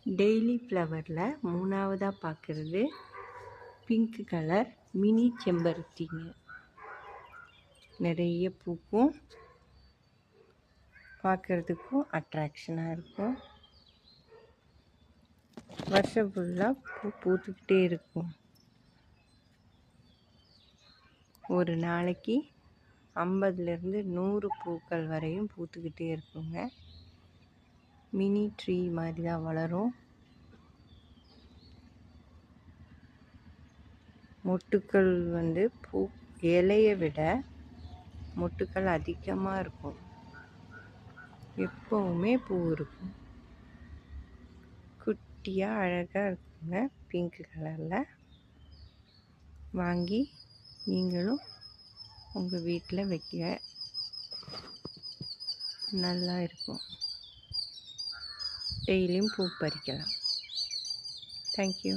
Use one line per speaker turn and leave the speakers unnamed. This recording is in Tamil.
டெய்லி ஃப்ளவரில் மூணாவதாக பார்க்குறது பிங்க் கலர் மினி செம்பருத்திங்க. நிறைய பூக்கும், பார்க்குறதுக்கும் அட்ராக்ஷனாக இருக்கும். வருஷம் ஃபுல்லாக பூத்துக்கிட்டே இருக்கும். ஒரு நாளைக்கு 50லேருந்து 100 பூக்கள் வரையும் பூத்துக்கிட்டே இருக்குங்க. மினி ட்ரீ மாதிரி தான் வளரும். மொட்டுக்கள் பூ இலையை விட மொட்டுக்கள் அதிகமாக இருக்கும். எப்போவுமே பூ இருக்கும். குட்டியாக அழகாக இருக்குங்க. பிங்க் கலரில் வாங்கி நீங்களும் உங்கள் வீட்டில் வைக்க நல்லா இருக்கும். டெய்லியும் பூ பறிக்கலாம். தேங்க்யூ.